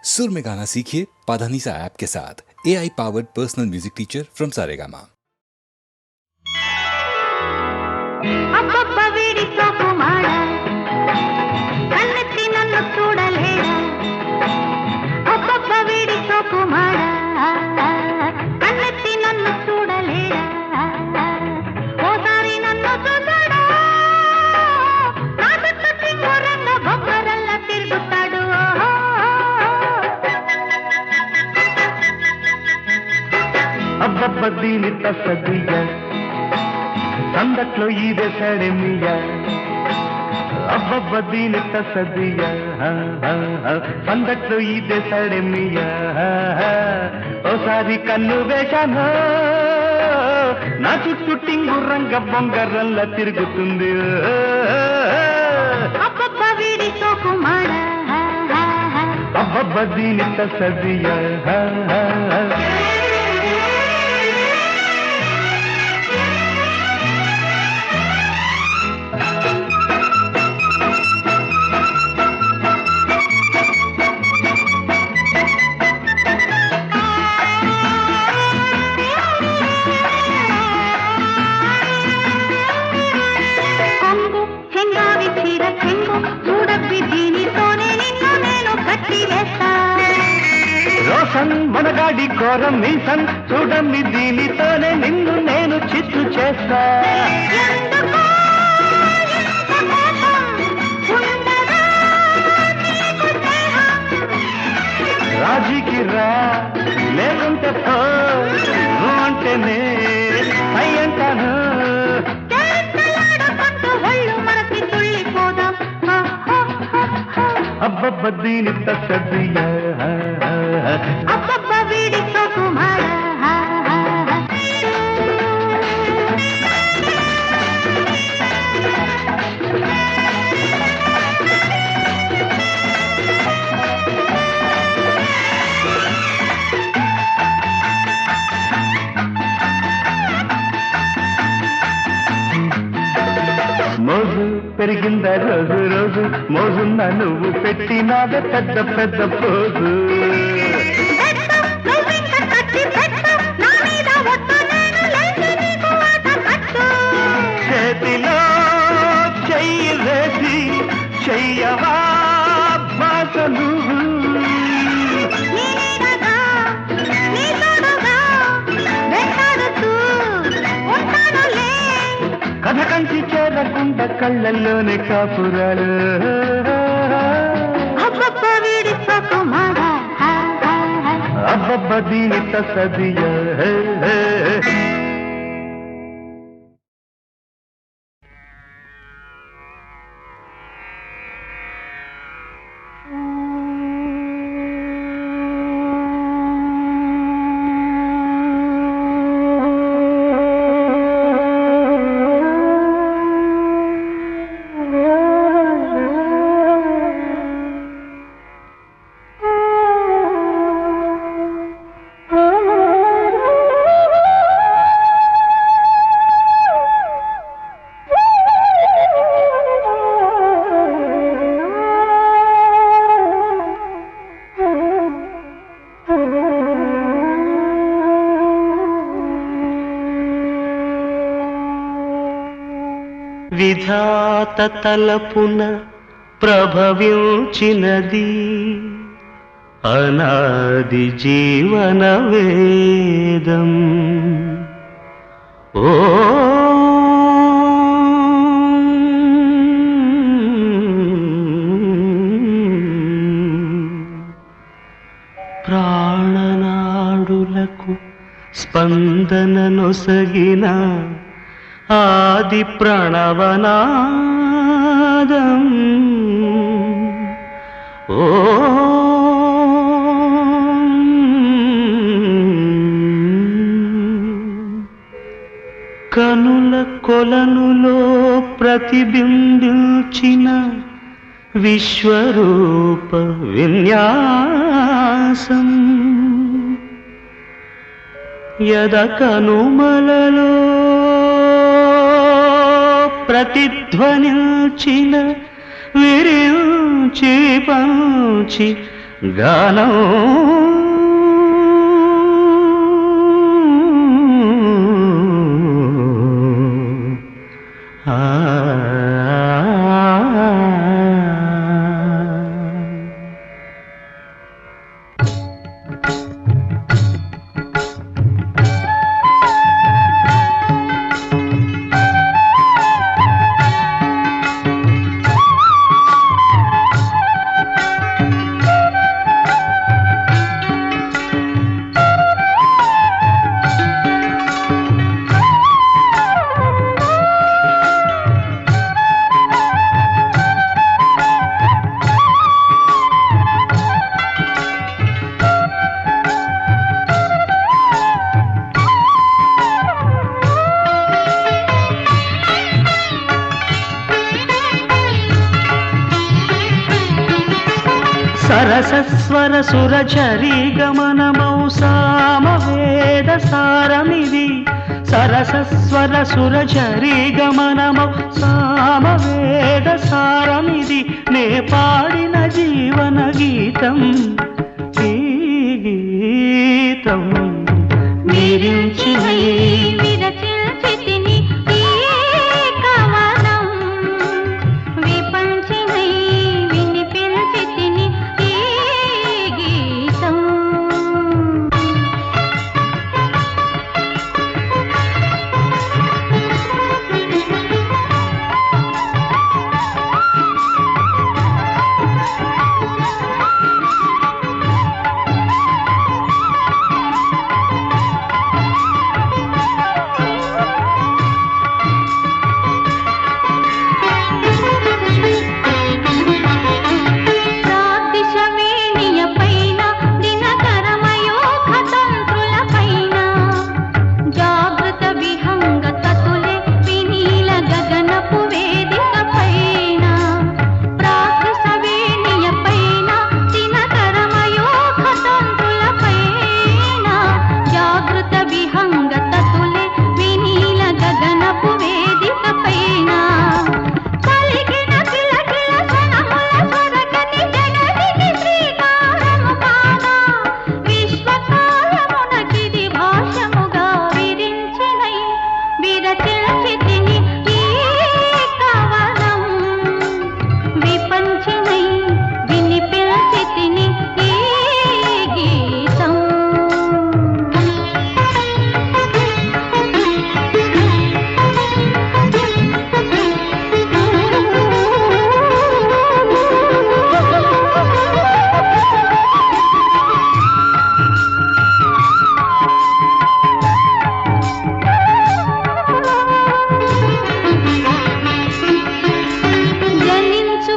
सुर में गाना सीखिए पाधानीसा ऐप के साथ। AI powered personal music teacher from Saregama. అబ్బబ్బ వీడి సోకు మాడ కన్నెత్తి నన్ను చూడలేడా అబ్బబ్బ వీడి సోకు మాడ కన్నెత్తి నన్ను చూడలేడా ఓసారి నన్ను చూసాడా నా చుట్టూ టింగురంగ బొమ్మరల్లా తిరుగుతాడు అబ్బబ్బ దీని తసదియ సందట్లో ఈదే సడమియ అబ్బబ్బ దీని తసదియ సందట్లో ఈదే సడమియ ఓసారి కన్ను వేశాను నా చుట్టూ టింగురంగ బొంగరల్లా తిరుగుతుంది అబ్బబ్బ వీడి సోకు మాడ అబ్బబ్బ దీని తసదియ రోషన్ మనగాడి ఘోరం మీసన్ చూడమ్మి దీనితోనే నిన్ను నేను చిత్తు చేస్తా రాజీకి రా లేకుంటే పో అంటేనే అయ్యంటాను అబ్బబ్బ దీని తసదియ అబ్బబ్బ వీడి సోకు మాడ మోజు పెరిగింద రోజు రోజు మోజున్న నువ్వు పెట్టినాద పెద్ద పెద్ద పోజు చేతిలో చెయ్యి వేసి చెయ్యవా బాస నువ్వు కథ కంచి చేరకుండా కళ్ళల్లోనే కాపురాలు అబ్బబ్బ వీడి సోకు మాడ అబ్బబ్బ దీని తసదియ విధాత తలపున ప్రభవించినది అనాది జీవన వేదం ఓ ప్రాణనాడులకు స్పందన నొసగిన ఆది ప్రణవనాదం ఓ కనుల కొలనులో ప్రతిబింబించిన విశ్వరూప విన్యాసం యద కనుమలలో ప్రతిధ్వనిల్చిన విరించి పంచి గానం ఆ సరసస్వర సురచరీ గమనమౌ సామవేద సారమిది సరసస్వర సురచరీ గమనమౌ సామవేద సారమిది నే పాడిన జీవన గీతం ఈ గీతం మీరించిన విరచిల్చితిని ఈ కవనం విపంచినై వినిపించితిని ఈ గీతం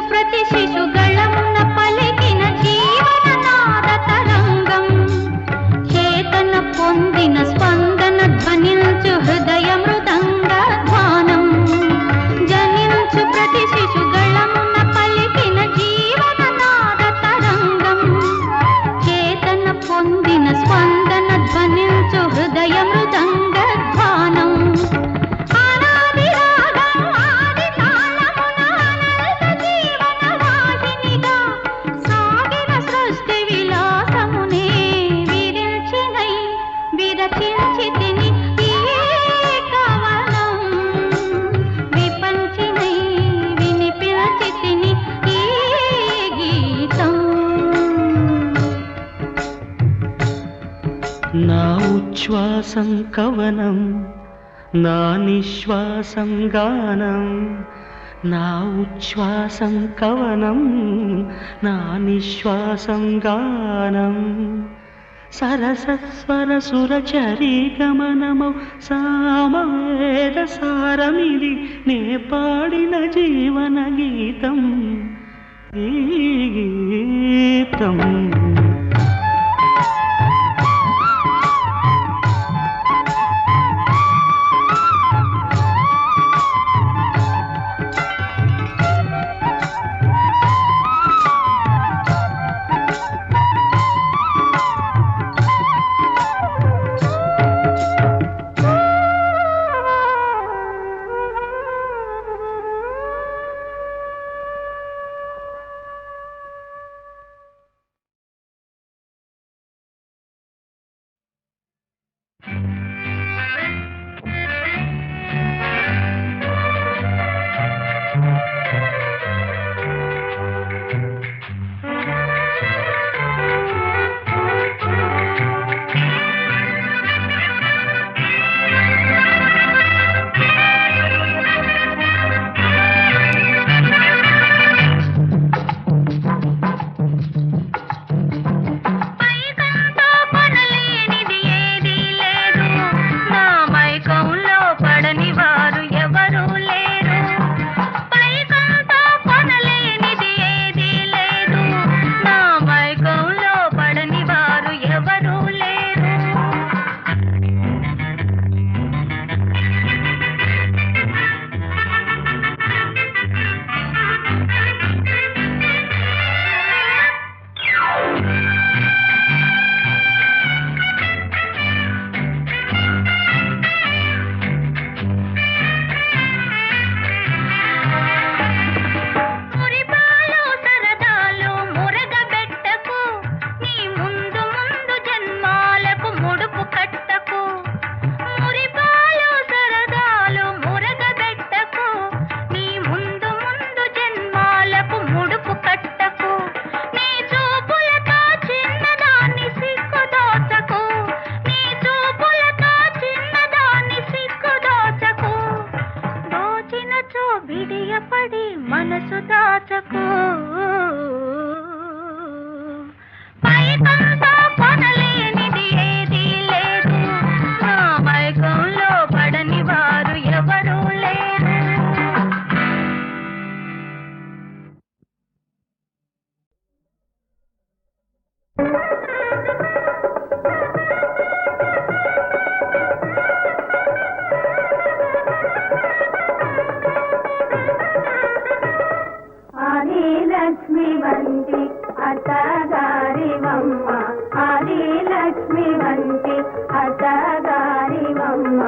ప్రతి శిశుగళమున పలికిన జీవననాద తరంగం చేతన పొందిన స్పందన ధ్వనించు హృదయ మృదంగ ధ్వానం జనించు ప్రతి శిశుగళమున పలికిన జీవననాద తరంగం చేతన పొందిన స్పందన ధ్వనించు హృదయ మృదంగ ధ్వానం విరచిల్చితిని ఈ కవనం విపంచినై వినిపించితిని ఈ గీతం నా ఉచ్ఛ్వాసం కవనం నా నిశ్వాసం గానం నా ఉచ్ఛ్వాసం కవనం నా నిశ్వాసం గానం సరసస్వర సురచరీ గమనమౌ సామవేద సారమిది నే పాడిన జీవన గీతం ఈ గీతం అత్తగారివమ్మ ఆది లక్ష్మి వంటి అత్తగారివమ్మ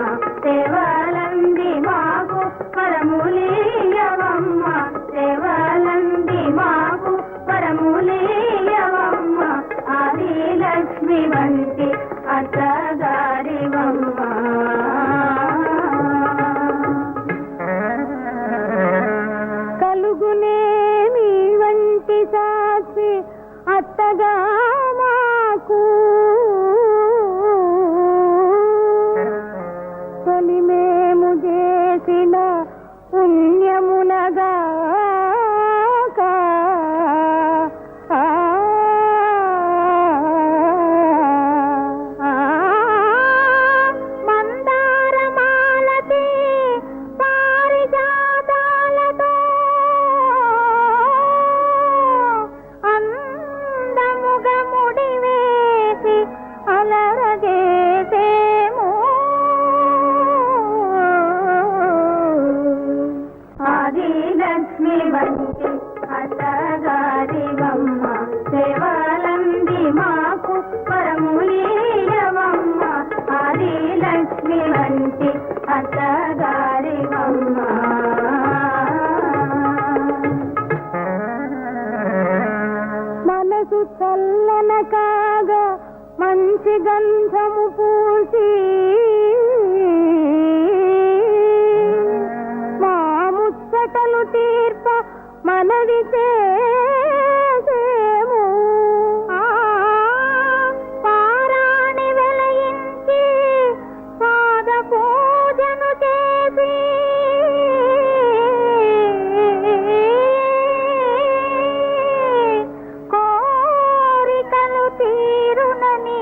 సేవలంది మాకు పరములీయవమ్మ సేవలంది మాకు పరములీయవమ్మ ఆది లక్ష్మి వంటి అత్తగారివమ్మ కలుగునేమి వంటి సాక్షి అత్తగా మాకు తొలి మేము చేసిన పుణ్యమునగా లక్ష్మి వంటి అత్తగారివమ్మ సేవలంది మాకు పరములీయవమ్మ ఆది లక్ష్మి వంటి అత్తగారివమ్మ మనసు చల్లన కాగా మంచి గంధము పూసి ముచ్చటలు తీర్ప మనవి చేసేము పారాణి వెలయించి పాద పూజను చేసి కోరికలు తీరునని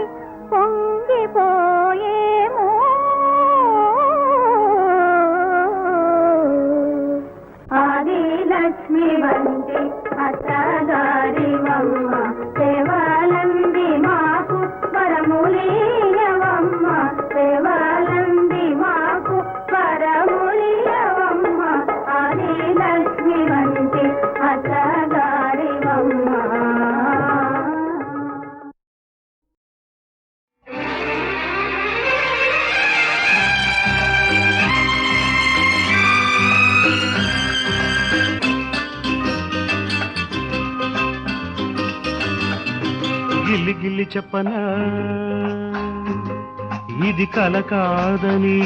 పొంగిపోయేము లక్ష్మి వంటి అత్తగారివమ్మ సేవలంది మాకు పరములీయవమ్మ సేవలంది మాకు పరములీయవమ్మ ఆది లక్ష్మి వంటి అత్తగారివమ్మ గిల్లి గిల్లి చెప్పనా ఇది కల కాదని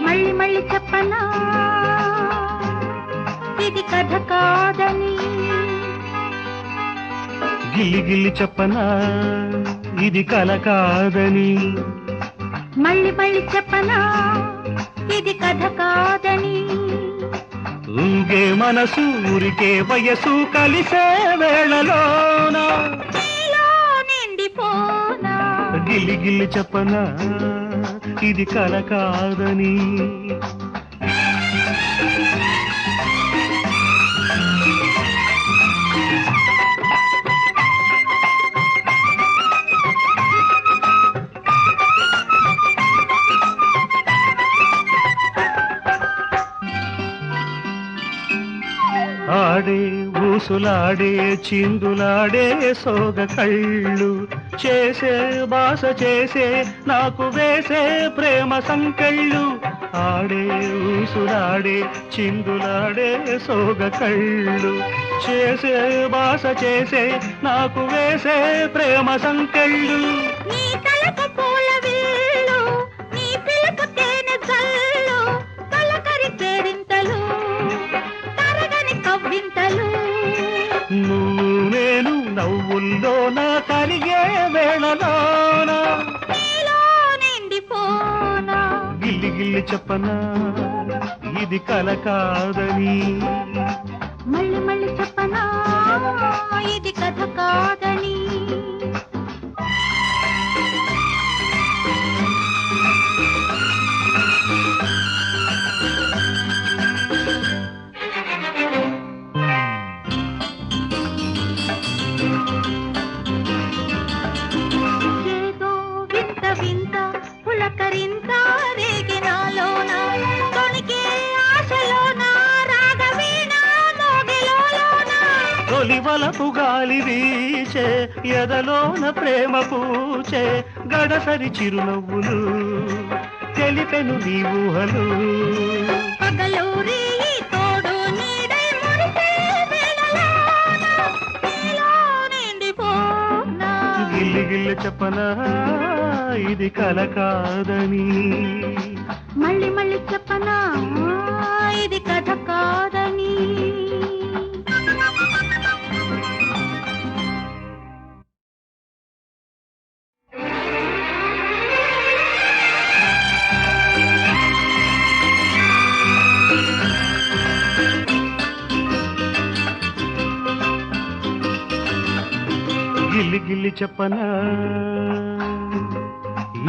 మళ్ళీ మళ్ళీ చెప్పనా ఇది కథ కాదని గిల్లి గిల్లి చెప్పనా ఇది కల కాదని మళ్ళీ మళ్ళీ చెప్పనా ఇది కథ కాదని ఊగే మనసు ఊరికే వయసు కలిసే వేళలోన నిండిపోనా గిల్లి గిల్లి చెప్పనా ఇది కల కాదని ఆడే ఊసులాడే చిందులాడే సోగ కళ్ళు చేసే బాస చేసే నాకు వేసే ప్రేమ సంకెళ్ళు ఆడే ఊసులాడే చిందులాడే సోగ కళ్ళు చేసే బాస చేసే నాకు వేసే ప్రేమ సంకెళ్ళు నీ తలకు పూల విల్లు నీ పిలుపు తేనె జల్లు పలకరి కేరింతలు తరగని కవ్వింతలు నువ్వు నేను నవ్వుల్లోన కలిగే వేళలోన నీలో నిండిపోనా గిల్లి గిల్లి చెప్పనా ఇది కల కాదని మళ్ళీ మళ్ళీ చెప్పనా ఇది కథ కాదని ఏదో వింత వింత పులకరింత రేగినాలోన తొణికే ఆశలోన రాగవీణ మోగిలోన తొలివ వలపు గాలి వీచే ఎదలోన ప్రేమ పూచే గడసరి చిరునవ్వులు తెలిపెను నీ ఊహలు పగలూరి తోడు నీడై మురిసే వేళలోన నీలో నిండిపోనా. గిల్లి గిల్లి చెప్పనా ఇది కల కాదని మళ్ళీ మళ్ళీ చెప్పనా ఇది కథ కాదని. గిల్లి గిల్లి చెప్పనా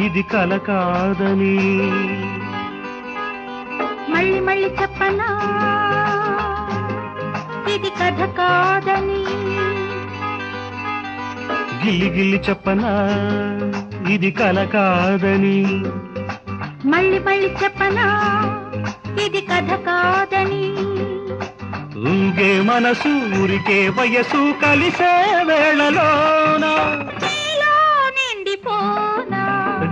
ఇది కల కాదని మళ్ళీ మళ్ళీ చెప్పనా ఇది కథ కాదని. గిల్లి గిల్లి చెప్పనా ఇది కల కాదని మళ్ళీ మళ్ళీ చెప్పనా ఇది కథ కాదని. ఊగే మనసు ఊరికే వయసు కలిసే వేళలోన నీలో నిండిపోనా.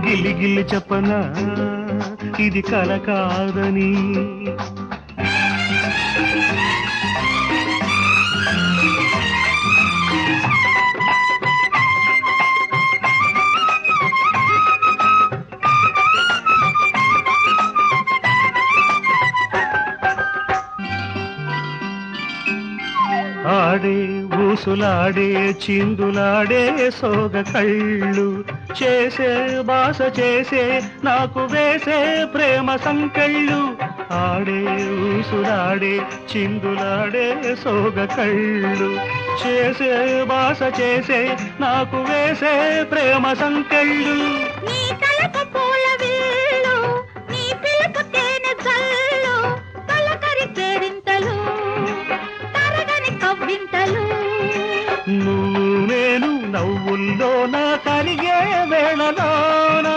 గిల్లి గిల్లి చెప్పనా ఇది కల కాదని ఆడే ఊసులాడే చిందులాడే సోగ కళ్ళు చేసే బాస చేసే నాకు వేసే ప్రేమ సంకెళ్ళు ఆడే ఊసులాడే చిందులాడే సోగ కళ్ళు చేసే బాస చేసే నాకు వేసే ప్రేమ సంకెళ్ళు నీ తలకు పూల విల్లు నీ పిలుపు తేనె జల్లు తలకరి కేరింతలు తరగని కవ్వింతలు. నువ్వు నేను నవ్వుల్లోన కలిగే వేళలోన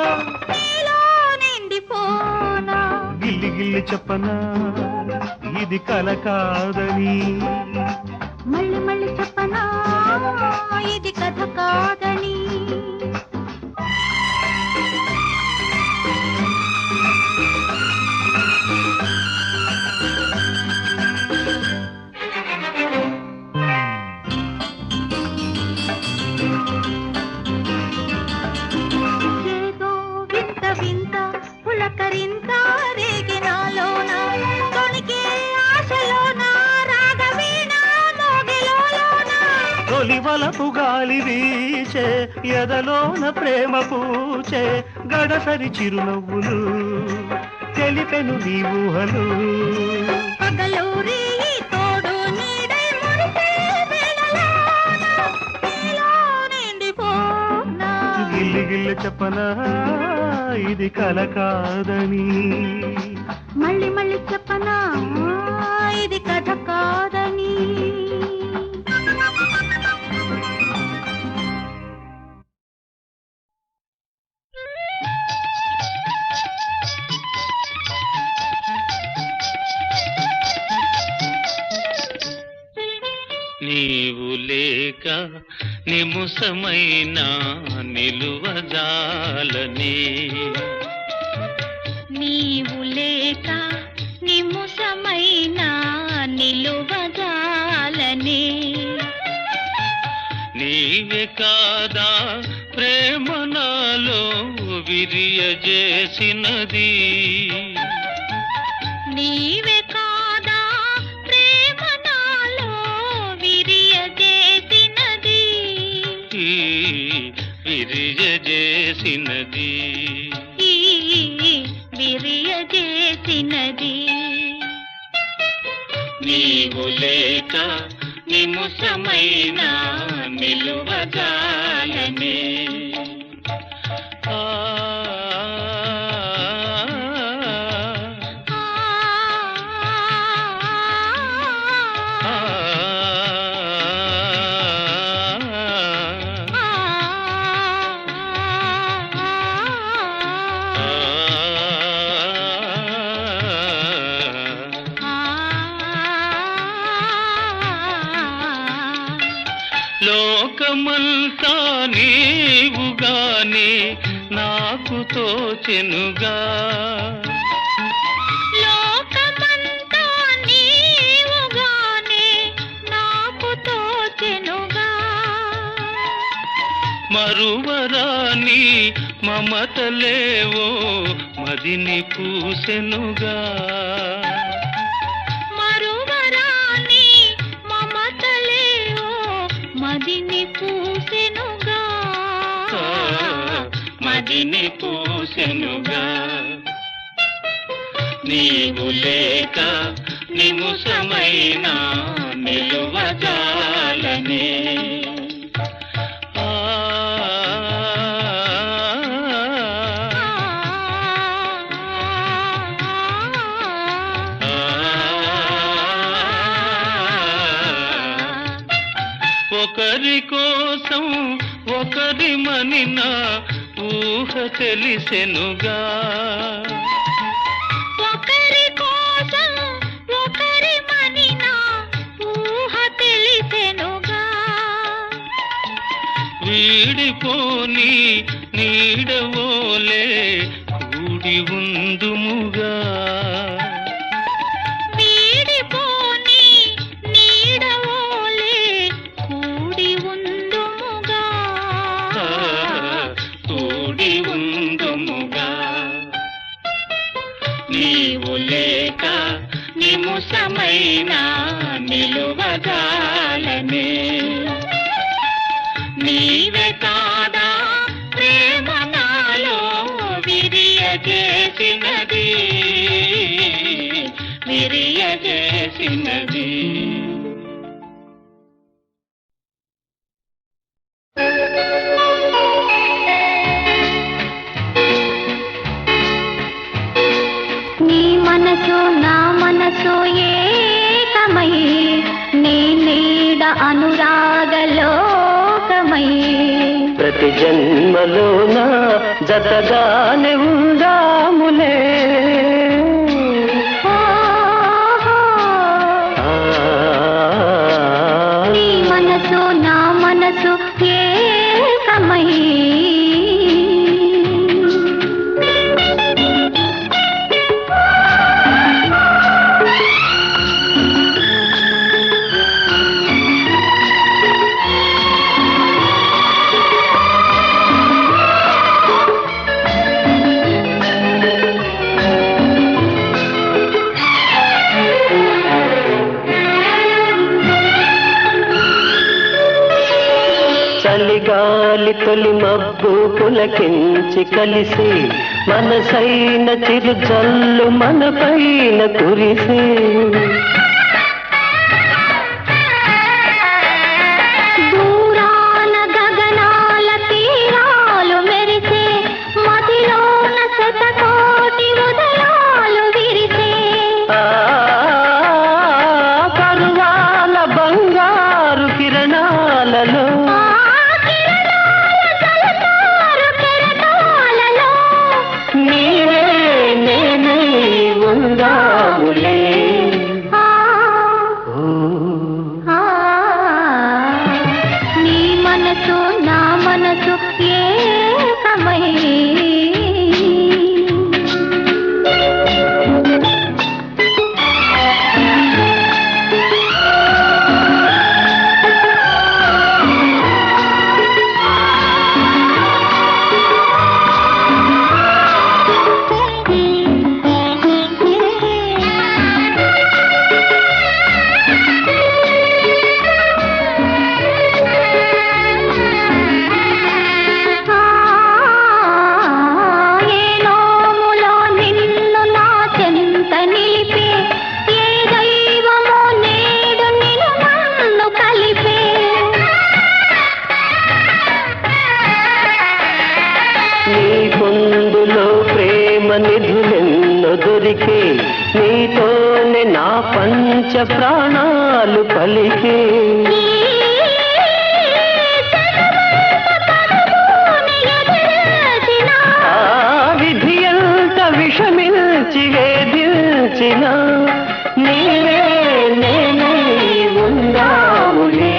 నీలో నిండిపోనా. గిల్లి గిల్లి చెప్పనా ఇది కల కాదని మళ్ళీ మళ్ళీ చెప్పనా ఇది కథ కాదని. ఏదో వింత వింత పులకరింత రేగినాలోన తొణికే ఆశలోన రాగవీణ మోగిలోన. తొలి వలపు గాలి వీచే ఎదలోన ప్రేమ పూచే గడసరి చిరునవ్వులు తెలిపెను నీ ఊహలు పగలూరి తోడు నీడై మురిసే వేళలోన నీలో నిండిపోనా. గిల్లి గిల్లి చెప్పనా ఇది కల కాదని మళ్ళీ మళ్ళీ చెప్పనా ఇది కథ కాదని. నీవు లేక నిముసమైన నిలువజాలని నీవు లేక నిముసమైన నిలువజాలని. నీవే కాదా ప్రేమ నాలో విరియజేసినది నీవే కాదా ప్రేమ నాలో విరియజేసినది. విరియజేసినది ఈ విరియజేసినది. నీవు లేక నిముసమైన నిలువజాలని లోకమంతా నీవుగానే నాకు తోచెనుగా లోకమంతా నీవుగానే నాకు తోచెనుగా మరువరాని మమతలేవో మదిని పూసెనుగా మరువరాని మమతలేవో మదిని పూసెనుగా మదిని పూసెనుగా నీవు లేక నిముషమైన నిలువజాలనే ఒకరి కోసం ఒకరి మనిన ఊహ తెలిసెనుగా ఒకరి కోసం ఒకరి మనిన ఊహ తెలిసెనుగా వీడిపోని నీడవోలే కూడి ఉందుముగా వీడిపోని నీడవోలే కూడి ఉందుముగా కూడి ఉందుముగా నీవు లేక నిముషమైన నిలువజాలనే నీవే కాదా ప్రేమ నాలో విరియజేసినది విరియజేసినది నీ మనసు నా మనసు ఏకమై నీ నీడ అనురాగలోకమై ప్రతి జన్మలోన జతగానే ఉందాములే నీ మనసు నా మనసు ఏకమై చలిగాలి తొలి మబ్బు పులకించి కలిసి మనసైన చిరు జల్లు మన పైన కురిసి దూరాన గగనాల తీరాలు మెరిసే మదిలోన శతకోటి ఉదయాలు విరిసే కరువాల బంగారు కిరణాలలో నీవే నేనే ఉందాములే నీ మనసు నా మనసు ఏకమై నిధులెన్నో దొరికే నీతోనే నా పంచ ప్రాణాలు పలికే విధి ఎంత విషమిల్చి వేధించిన నీవే నేనే ఉందాములే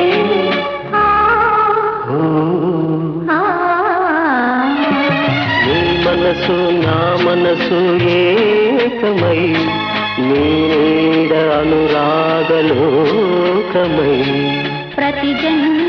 మనసు నా మనసు ఏకమై నీడ అనురాగలోకమై ప్రతి జన్మ